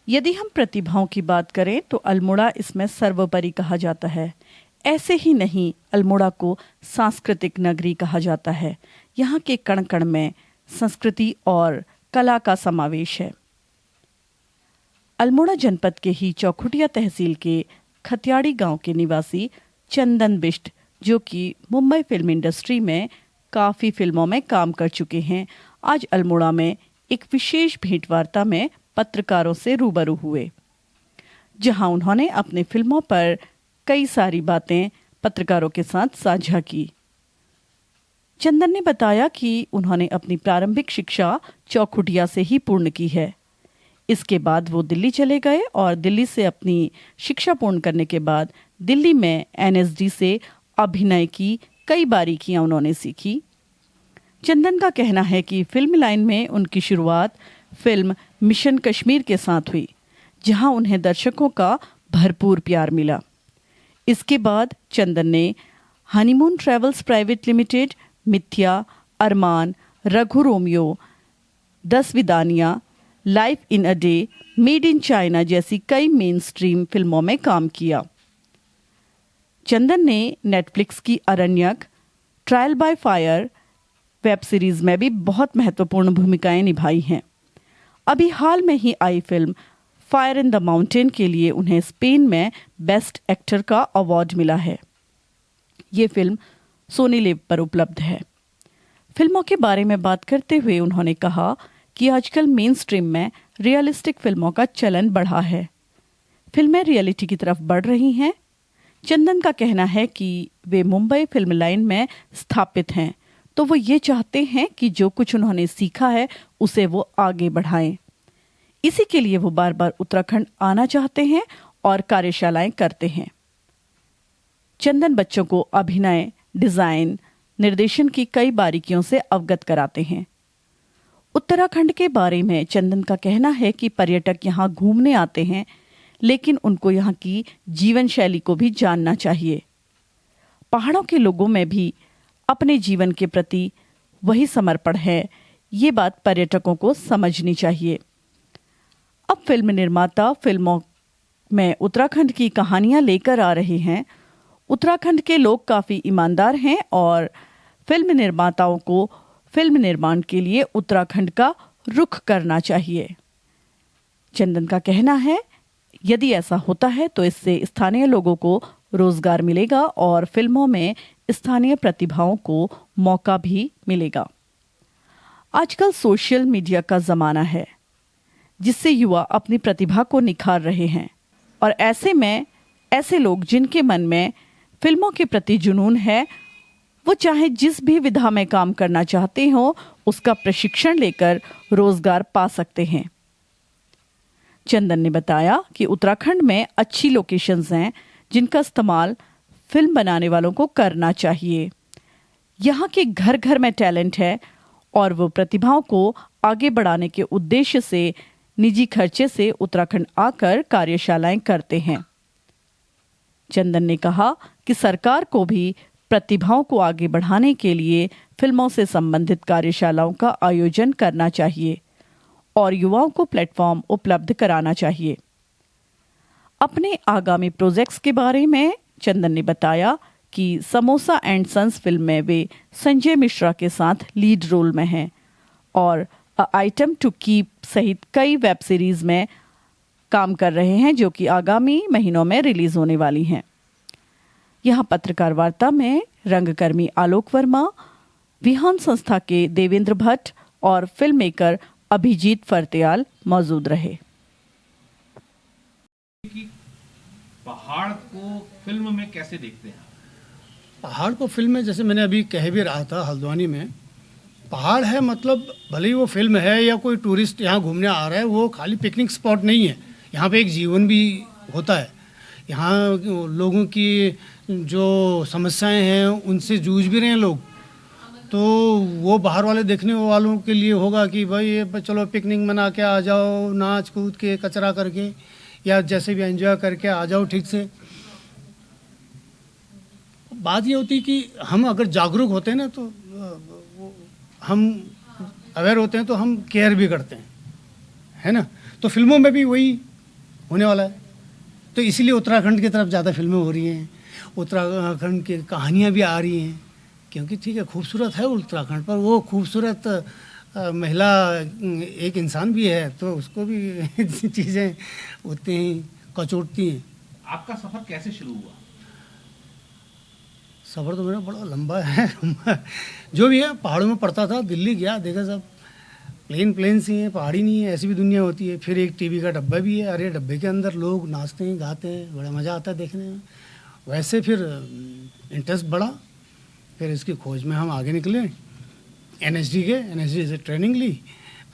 यदि हम प्रतिभाओं की बात करें तो अल्मोड़ा इसमें सर्वोपरि कहा जाता है। ऐसे ही नहीं, अल्मोड़ा को सांस्कृतिक नगरी कहा जाता है। यहाँ के कण कण में संस्कृति और कला का समावेश है। अल्मोड़ा जनपद के ही चौखुटिया तहसील के खतियाड़ी गांव के निवासी चंदन बिष्ट, जो कि मुंबई फिल्म इंडस्ट्री में काफ़ी फिल्मों में काम कर चुके हैं, आज अल्मोड़ा में एक विशेष भेंटवार्ता में पत्रकारों से रूबरू हुए, जहां उन्होंने अपनी फिल्मों पर कई सारी बातें पत्रकारों के साथ साझा की। चंदन ने बताया कि उन्होंने अपनी प्रारंभिक शिक्षा चौखुटिया से ही पूर्ण की है। इसके बाद वो दिल्ली चले गए और दिल्ली से अपनी शिक्षा पूर्ण करने के बाद दिल्ली में एनएसडी से अभिनय की कई बारीकियां उन्होंने सीखी। चंदन का कहना है कि फिल्म लाइन में उनकी शुरुआत फिल्म मिशन कश्मीर के साथ हुई, जहां उन्हें दर्शकों का भरपूर प्यार मिला। इसके बाद चंदन ने honeymoon travels private limited, Mithya, Armaan, Raghu Romeo, 10 विदानिया, life in a day, made in China जैसी कई मेन स्ट्रीम फिल्मों में काम किया। चंदन ने नेटफ्लिक्स की Aranyak, trial by fire web series में भी बहुत महत्वपूर्ण भूमिकाएं निभाई हैं। अभी हाल में ही आई film fire in the mountain के लिए उन्हें स्पेन में बेस्ट एक्टर का अवार्ड मिला है। ये फिल्म सोनी लिव पर उपलब्ध है। फिल्मों के बारे में बात करते हुए उन्होंने कहा कि आजकल मेन स्ट्रीम में रियलिस्टिक फिल्मों का चलन बढ़ा है। फिल्में रियलिटी की तरफ बढ़ रही हैं। चंदन का कहना है कि वे मुंबई फिल्म लाइन में स्थापित हैं, तो वो ये चाहते हैं कि जो कुछ उन्होंने सीखा है उसे वो आगे बढ़ाएं। इसी के लिए वो बार बार उत्तराखंड आना चाहते हैं और कार्यशालाएं करते हैं। चंदन बच्चों को अभिनय, डिजाइन, निर्देशन की कई बारीकियों से अवगत कराते हैं। उत्तराखंड के बारे में चंदन का कहना है कि पर्यटक यहाँ घूमने आते हैं, लेकिन उनको यहाँ की जीवन शैली को भी जानना चाहिए। पहाड़ों के लोगों में भी अपने जीवन के प्रति वही समर्पण है, ये बात पर्यटकों को समझनी चाहिए। अब फिल्म निर्माता फिल्मों में उत्तराखंड की कहानियां लेकर आ रहे हैं। उत्तराखंड के लोग काफ़ी ईमानदार हैं और फिल्म निर्माताओं को फिल्म निर्माण के लिए उत्तराखंड का रुख करना चाहिए। चंदन का कहना है, यदि ऐसा होता है तो इससे स्थानीय लोगों को रोजगार मिलेगा और फिल्मों में स्थानीय प्रतिभाओं को मौका भी मिलेगा। आजकल सोशल मीडिया का जमाना है, जिससे युवा अपनी प्रतिभा को निखार रहे हैं और ऐसे में ऐसे लोग जिनके मन में फिल्मों के प्रति जुनून है, वो चाहे जिस भी विधा में काम करना चाहते हो, उसका प्रशिक्षण लेकर रोजगार पा सकते हैं। चंदन ने बताया कि उत्तराखंड में अच्छी लोकेशंस हैं, जिनका इस्तेमाल फिल्म बनाने वालों को करना चाहिए। यहाँ के घर घर में टैलेंट है और वो प्रतिभाओं को आगे बढ़ाने के उद्देश्य से निजी खर्चे से उत्तराखंड आकर कार्यशालाएं करते हैं। चंदन ने कहा कि सरकार को भी प्रतिभाओं को आगे बढ़ाने के लिए फिल्मों से संबंधित कार्यशालाओं का आयोजन करना चाहिए और युवाओं को प्लेटफॉर्म उपलब्ध कराना चाहिए। अपने आगामी प्रोजेक्ट्स के बारे में चंदन ने बताया कि समोसा एंड सन्स फिल्म में वे संजय मिश्रा के साथ लीड रोल में हैं और अ आइटम टू कीप सहित कई वेब सीरीज में काम कर रहे हैं, जो कि आगामी महीनों में रिलीज होने वाली हैं। यहाँ पत्रकार वार्ता में रंगकर्मी आलोक वर्मा, विहान संस्था के देवेंद्र भट्ट और फिल्म मेकर अभिजीत फरत्याल मौजूद रहे। पहाड़ को फिल्म में कैसे देखते हैं? पहाड़ को फिल्म में, जैसे मैंने अभी कह भी रहा था, हल्द्वानी में पहाड़ है, मतलब भले ही वो फिल्म है या कोई टूरिस्ट यहाँ घूमने आ रहा है, वो खाली पिकनिक स्पॉट नहीं है। यहाँ पे एक जीवन भी होता है। यहाँ लोगों की जो समस्याएं हैं उनसे जूझ भी रहे हैं लोग, तो वो बाहर वाले देखने वालों के लिए होगा कि भाई ये चलो पिकनिक मना के आ जाओ, नाच कूद के कचरा करके या जैसे भी एंजॉय करके आ जाओ ठीक से। बात ये होती कि हम अगर जागरूक होते हैं ना, तो हम अवेयर होते हैं तो हम केयर भी करते हैं, है ना। तो फिल्मों में भी वही होने वाला है। तो इसीलिए उत्तराखंड की तरफ ज़्यादा फिल्में हो रही हैं, उत्तराखंड की कहानियाँ भी आ रही हैं, क्योंकि ठीक है खूबसूरत है उत्तराखंड, पर वो खूबसूरत महिला एक इंसान भी है, तो उसको भी चीज़ें उतनी ही कचोटती हैं। आपका सफर कैसे शुरू हुआ? सफ़र तो मेरा बड़ा लंबा है जो भी है पहाड़ों में पड़ता था, दिल्ली गया, देखा सब प्लेन्स ही हैं, पहाड़ी नहीं है, ऐसी भी दुनिया होती है। फिर एक टीवी का डब्बा भी है, अरे डब्बे के अंदर लोग नाचते हैं, गाते हैं, बड़ा मज़ा आता है देखने में। वैसे फिर इंटरेस्ट बढ़ा, फिर इसकी खोज में हम आगे निकले, एनएसडी से ट्रेनिंग ली,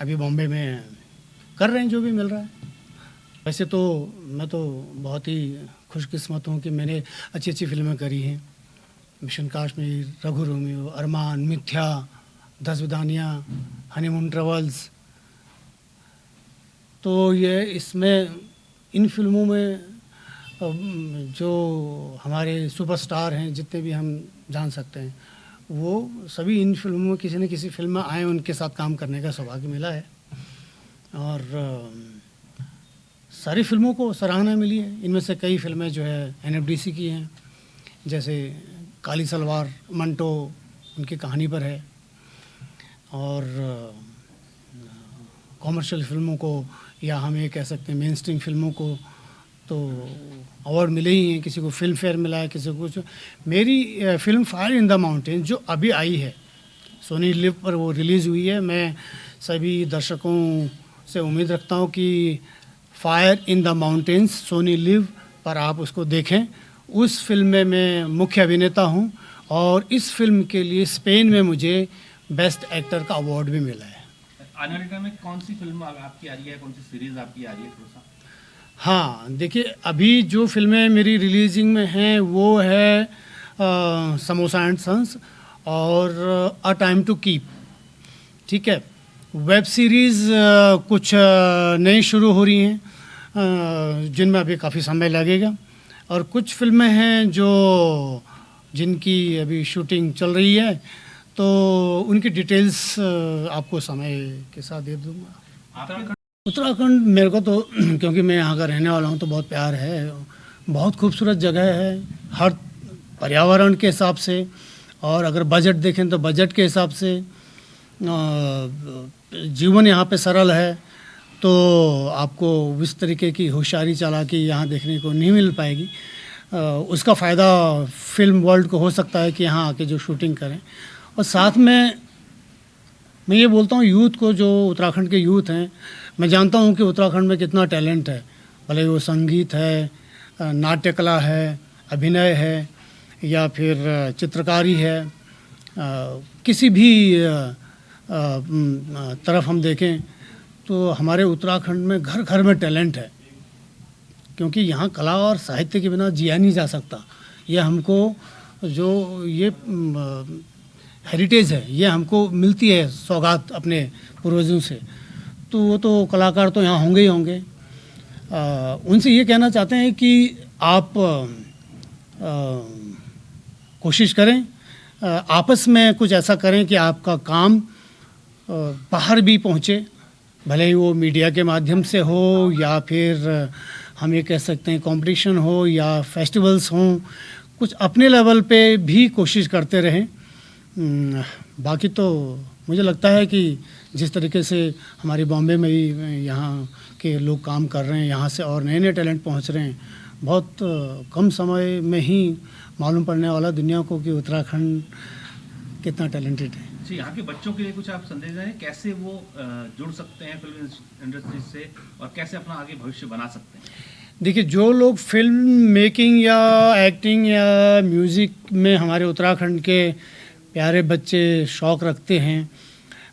अभी बॉम्बे में कर रहे हैं जो भी मिल रहा है। वैसे तो मैं तो बहुत ही खुशकिस्मत हूँ कि मैंने अच्छी अच्छी फिल्में करी हैं, मिशन कश्मीर, रघु रोमियो, अरमान, मिथ्या, 10 विदानियाँ, हनीमून ट्रेवल्स। तो ये इसमें इन फिल्मों में जो हमारे सुपरस्टार हैं, जितने भी हम जान सकते हैं, वो सभी इन फिल्मों में किसी न किसी फिल्म में आए, उनके साथ काम करने का सौभाग्य मिला है। और सारी फिल्मों को सराहना मिली है। इनमें से कई फिल्में जो है एनएफडीसी की हैं, जैसे काली सलवार, मंटो उनकी कहानी पर है। और कॉमर्शियल फिल्मों को या हम ये कह सकते हैं मेन स्ट्रीम फिल्मों को तो अवार्ड मिले ही हैं, किसी को फिल्म फेयर मिला है, किसी को कुछ। मेरी film fire in the mountain जो अभी आई है, सोनी लिव पर वो रिलीज़ हुई है। मैं सभी दर्शकों से उम्मीद रखता हूँ कि fire in the mountains Sony LIV पर आप उसको देखें। उस फिल्म में मैं मुख्य अभिनेता हूँ और इस फिल्म के लिए स्पेन में मुझे बेस्ट एक्टर का अवार्ड भी मिला है। आने वाले टाइम में कौन सी फिल्म आपकी आ रही है, कौन सी सीरीज आपकी आ रही है, थोड़ा सा? हाँ देखिए, अभी जो फिल्में मेरी रिलीजिंग में हैं वो है समोसा एंड सन्स और अ टाइम टू कीप, ठीक है। वेब सीरीज़ कुछ नई शुरू हो रही हैं जिनमें अभी काफ़ी समय लगेगा, और कुछ फिल्में हैं जो जिनकी अभी शूटिंग चल रही है, तो उनकी डिटेल्स आपको समय के साथ दे दूँगा। उत्तराखंड मेरे को तो क्योंकि मैं यहाँ का रहने वाला हूँ तो बहुत प्यार है। बहुत खूबसूरत जगह है हर पर्यावरण के हिसाब से, और अगर बजट देखें तो बजट के हिसाब से। जीवन यहाँ पे सरल है, तो आपको इस तरीके की होशियारी चालाकी यहाँ देखने को नहीं मिल पाएगी। उसका फ़ायदा फिल्म वर्ल्ड को हो सकता है कि यहाँ आके जो शूटिंग करें। और साथ में मैं ये बोलता हूँ यूथ को, जो उत्तराखंड के यूथ हैं, मैं जानता हूँ कि उत्तराखंड में कितना टैलेंट है, भले वो संगीत है, नाट्य कला है, अभिनय है, या फिर चित्रकारी है, किसी भी तरफ हम देखें तो हमारे उत्तराखंड में घर घर में टैलेंट है। क्योंकि यहाँ कला और साहित्य के बिना जिया नहीं जा सकता। ये हमको जो ये हेरिटेज है, ये हमको मिलती है सौगात अपने पूर्वजों से, तो वो तो कलाकार तो यहाँ होंगे ही होंगे। उनसे ये कहना चाहते हैं कि आप कोशिश करें, आपस में कुछ ऐसा करें कि आपका काम बाहर भी पहुँचे, भले ही वो मीडिया के माध्यम से हो या फिर हम ये कह सकते हैं कंपटीशन हो या फेस्टिवल्स हों, कुछ अपने लेवल पे भी कोशिश करते रहें। बाकी तो मुझे लगता है कि जिस तरीके से हमारी बॉम्बे में ही यहाँ के लोग काम कर रहे हैं, यहाँ से और नए नए टैलेंट पहुँच रहे हैं, बहुत कम समय में ही मालूम पड़ने वाला दुनिया को कि उत्तराखंड कितना टैलेंटेड है। जी, यहाँ के बच्चों के लिए कुछ आप संदेश दें, कैसे वो जुड़ सकते हैं फिल्म इंडस्ट्री से और कैसे अपना आगे भविष्य बना सकते हैं? देखिए, जो लोग फिल्म मेकिंग या एक्टिंग या म्यूज़िक में हमारे उत्तराखंड के प्यारे बच्चे शौक़ रखते हैं,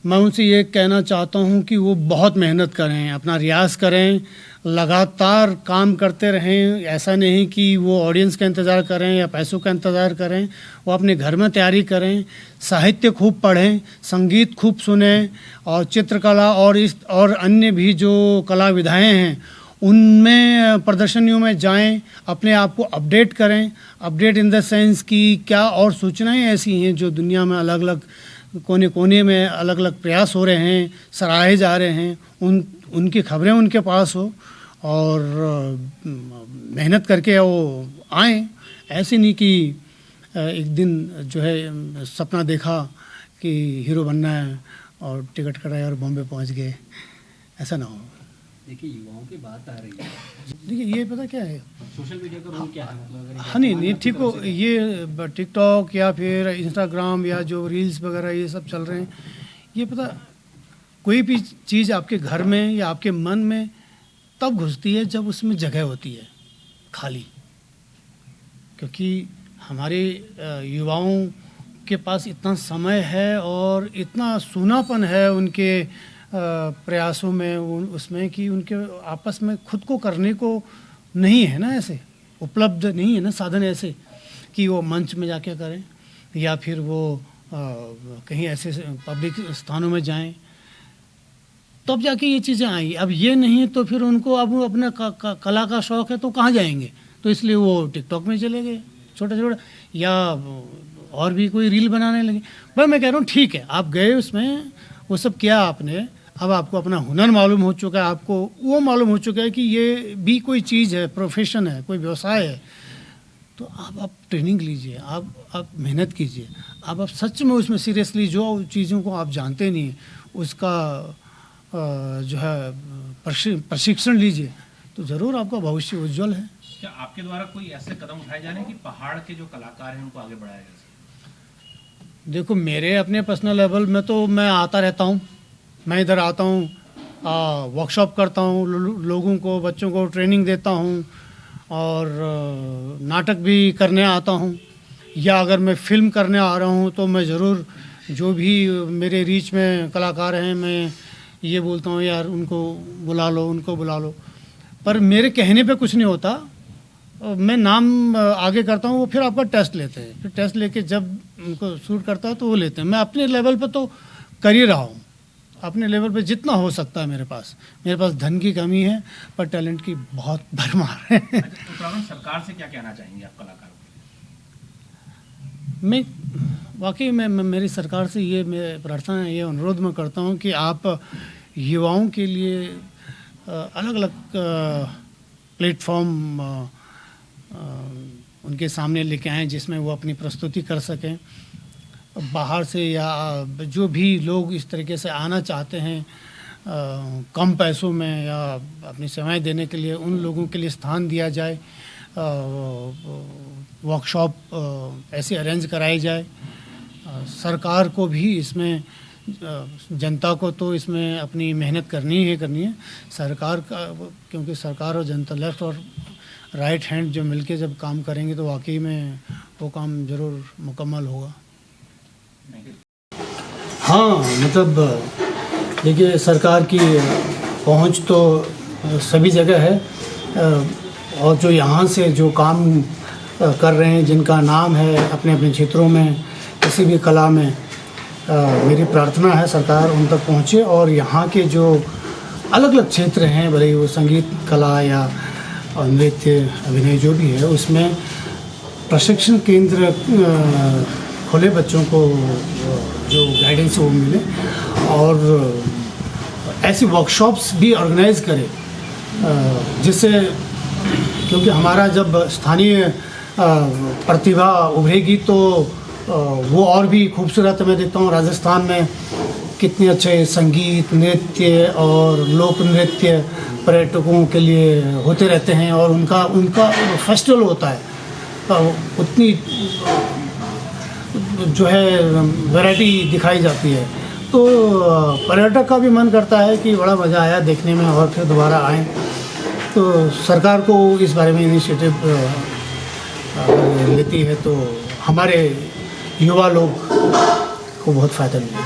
मैं उनसे ये कहना चाहता हूँ कि वो बहुत मेहनत करें, अपना रियाज़ करें, लगातार काम करते रहें। ऐसा नहीं कि वो ऑडियंस का इंतज़ार करें या पैसों का इंतज़ार करें, वो अपने घर में तैयारी करें, साहित्य खूब पढ़ें, संगीत खूब सुनें, और चित्रकला और अन्य भी जो कला विधाएँ हैं उनमें प्रदर्शनियों में जाएं, अपने आप को अपडेट करें। अपडेट इन द सेंस कि क्या और सूचनाएं ऐसी हैं जो दुनिया में अलग अलग कोने कोने में अलग अलग प्रयास हो रहे हैं, सराहे जा रहे हैं, उनकी खबरें उनके पास हो और मेहनत करके वो आएँ। ऐसे नहीं कि एक दिन जो है सपना देखा कि हीरो बनना है और टिकट कटाया और बॉम्बे पहुंच गए, ऐसा ना हो। देखिए युवाओं की बात आ रही है, देखिए ये पता क्या है, सोशल मीडिया का रोल क्या है, मतलब अगर हाँ नहीं ठीक हो, ये टिकटॉक या फिर इंस्टाग्राम या जो रील्स वगैरह ये सब चल रहे हैं, ये पता कोई भी चीज़ आपके घर में या आपके मन में तब घुसती है जब उसमें जगह होती है खाली। क्योंकि हमारे युवाओं के पास इतना समय है और इतना सूनापन है उनके प्रयासों में, उसमें कि उनके आपस में खुद को करने को नहीं है ना, ऐसे उपलब्ध नहीं है ना साधन ऐसे कि वो मंच में जाके करें या फिर वो कहीं ऐसे पब्लिक स्थानों में जाएं, तब जाके ये चीज़ें आई। अब ये नहीं तो फिर उनको अब अपना कला का शौक़ है तो कहाँ जाएंगे, तो इसलिए वो टिकटॉक में चले गए छोटा छोटा, या और भी कोई रील बनाने लगे। पर मैं कह रहा हूँ ठीक है, आप गए उसमें, वो सब किया आपने, अब आपको अपना हुनर मालूम हो चुका है, आपको वो मालूम हो चुका है कि ये भी कोई चीज़ है, प्रोफेशन है, कोई व्यवसाय है, तो आप ट्रेनिंग लीजिए, आप मेहनत कीजिए, आप सच में उसमें सीरियसली जो चीज़ों को आप जानते नहीं हैं उसका जो है प्रशिक्षण लीजिए, तो ज़रूर आपका भविष्य उज्जवल है। क्या आपके द्वारा कोई ऐसे कदम उठाए जा रहे हैं कि पहाड़ के जो कलाकार हैं उनको आगे बढ़ाया जा सके? देखो मेरे अपने पर्सनल लेवल में तो मैं आता रहता हूँ, मैं इधर आता हूँ, वर्कशॉप करता हूँ, लोगों को, बच्चों को ट्रेनिंग देता हूँ और नाटक भी करने आता हूँ, या अगर मैं फिल्म करने आ रहा हूँ तो मैं ज़रूर जो भी मेरे रीच में कलाकार हैं मैं ये बोलता हूँ यार उनको बुला लो, उनको बुला लो। पर मेरे कहने पे कुछ नहीं होता, मैं नाम आगे करता हूँ, वो फिर आपका टेस्ट लेते हैं, फिर टेस्ट लेके जब उनको सूट करता है तो वो लेते हैं। मैं अपने लेवल पे तो कर ही रहा हूँ, अपने लेवल पे जितना हो सकता है। मेरे पास धन की कमी है पर टैलेंट की बहुत भरमार है। उत्तराखंड सरकार से क्या कहना चाहेंगे आप कलाकारों को? मैं वाकई में मेरी सरकार से ये मैं प्रार्थना है, ये अनुरोध मैं करता हूँ कि आप युवाओं के लिए अलग अलग प्लेटफॉर्म उनके सामने लेके आएँ जिसमें वो अपनी प्रस्तुति कर सकें। बाहर से या जो भी लोग इस तरीके से आना चाहते हैं कम पैसों में या अपनी सेवाएं देने के लिए, उन लोगों के लिए स्थान दिया जाए, वर्कशॉप ऐसे अरेंज कराई जाए। सरकार को भी इसमें, जनता को तो इसमें अपनी मेहनत करनी है सरकार का, क्योंकि सरकार और जनता, लेफ्ट और राइट हैंड जो मिलके जब काम करेंगे तो वाकई में वो काम ज़रूर मुकम्मल होगा। हाँ मतलब देखिए सरकार की पहुंच तो सभी जगह है, और जो यहाँ से जो काम कर रहे हैं, जिनका नाम है अपने अपने क्षेत्रों में, किसी भी कला में, मेरी प्रार्थना है सरकार उन तक पहुँचे और यहाँ के जो अलग अलग क्षेत्र हैं, भले ही वो संगीत कला या नृत्य अभिनय जो भी है, उसमें प्रशिक्षण केंद्र खोले, बच्चों को जो गाइडेंस वो मिले और ऐसी वर्कशॉप्स भी ऑर्गेनाइज करें, जिससे, क्योंकि हमारा जब स्थानीय प्रतिभा उभरेगी तो वो और भी खूबसूरत। मैं देखता हूँ राजस्थान में कितने अच्छे संगीत, नृत्य और लोक नृत्य पर्यटकों के लिए होते रहते हैं और उनका फेस्टिवल होता है, उतनी जो है वैरायटी दिखाई जाती है, तो पर्यटक का भी मन करता है कि बड़ा मज़ा आया देखने में और फिर दोबारा आएँ। तो सरकार को इस बारे में इनिशिएटिव लेती है तो हमारे युवा लोग को बहुत फ़ायदा मिलेगा।